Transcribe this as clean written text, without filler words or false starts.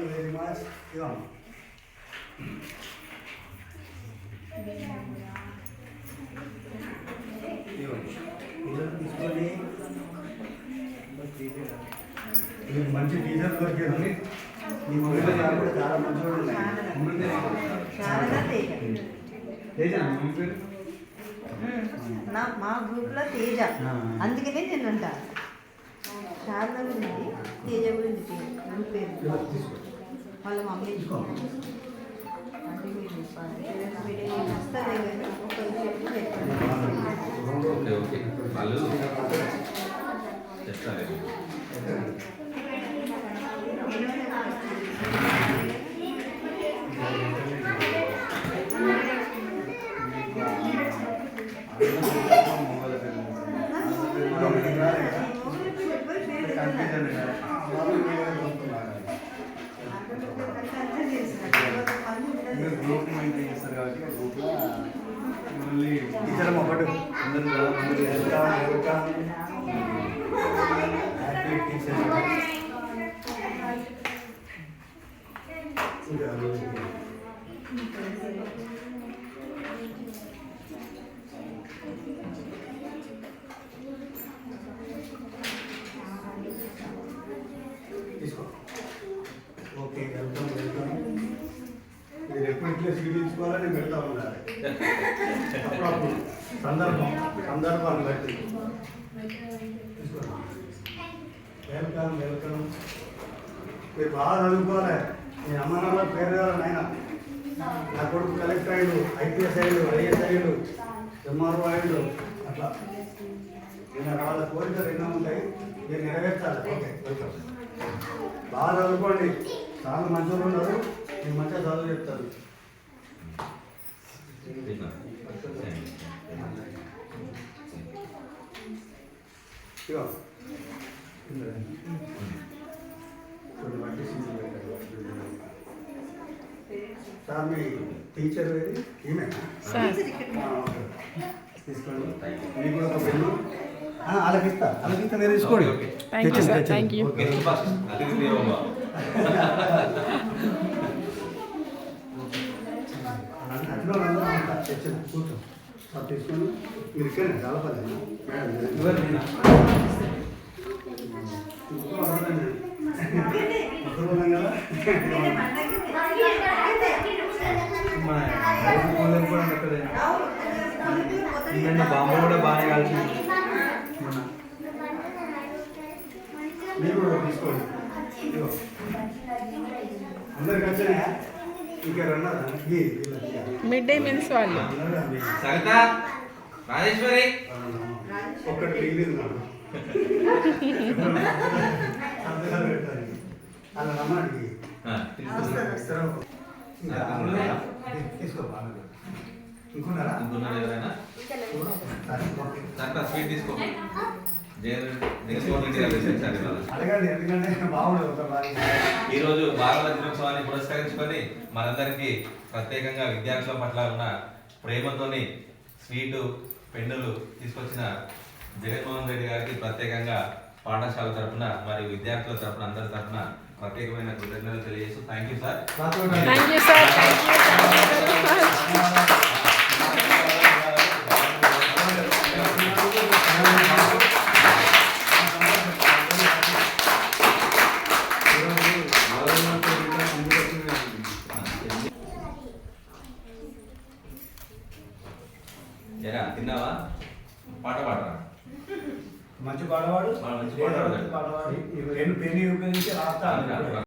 Very much. తీసుకొని మంచి teacher దొరికారు. మీ మొబైల్ కూడా చాలా మంచిగా తేజ మా గ్రూప్లో తేజ, అందుకనే నేను అంట శారద గురించి తేజ గురించి పేరు వాళ్ళ మమ్మీ వస్తుంది. వాళ్ళు చెప్తారు. గ్రూప్ మెయింటైన్ చేస్తారు కాబట్టి గ్రూప్లో మళ్ళీ టీచర్ ఒకటి అందరూ తీసుకో. Okay, welcome welcome. మీరు ఎప్పుడు ఇట్లా సీట్ తీసుకోవాలని నేను పెడతా ఉండాలి. అప్పుడప్పుడు సందర్భాన్ని బట్టి వెల్కమ్ వెల్కమ్. మీరు బాగా చదువుకోవాలి. మీ అమ్మ నాన్న పేరు కావాలి. నాయన నా కొడుకు కలెక్టర్ అయ్యాడు, ఐపీఎస్ అయ్యాడు, ఐఏఎస్ అయ్యాడు, ఎంఆర్ఓ అయ్యాడు. అట్లా నేను వాళ్ళ కోరికలు ఎన్నో ఉంటాయి, మీరు నెరవేర్చాలి. Okay, welcome. బాగా చదువుకోండి. చాలా మంచిగా ఉన్నారు, మీరు మంచిగా చదువు చెప్తారు. సార్ మీ టీచర్ ఈమె తీసుకోండి. మీకు కూడా ఒక పెన్ను అలాగిస్తా మీరు తీసుకోండి. కూర్చో సార్ తీసుకొని మీరు ఇక్కడ చాలా పని బాంబు కూడా బాగా కాల్చింది. మీరు కూడా తీసుకోండి. అందరికి వచ్చినాయా? ఇంకా రన్నారా? మిడ్ డే మీల్స్ వాళ్ళు రాజేశ్వరి ఒక్కటి మిగిలింది అలా రమ్మడికి తీసుకో. ఇంకున్నారా? స్వీట్ తీసుకో. అడగండి, ఎందుకంటే బాగుండదు. ఈరోజు బాలల దినోత్సవాన్ని పురస్కరించుకొని మనందరికీ ప్రత్యేకంగా విద్యార్థుల పట్ల ఉన్న ప్రేమతోని స్వీటు పెన్నులు తీసుకొచ్చిన జగన్మోహన్ రెడ్డి గారికి ప్రత్యేకంగా పాఠశాల తరఫున మరియు విద్యార్థుల తరఫున అందరి తరఫున ప్రత్యేకమైన కృతజ్ఞతలు తెలియజేస్తూ థ్యాంక్ యూ సార్. తిన్నావా? పాట పాడరా? మంచి పాడవాడు, మంచి పాడవాడు. పెన్ను ఉపయోగించి రాస్తా.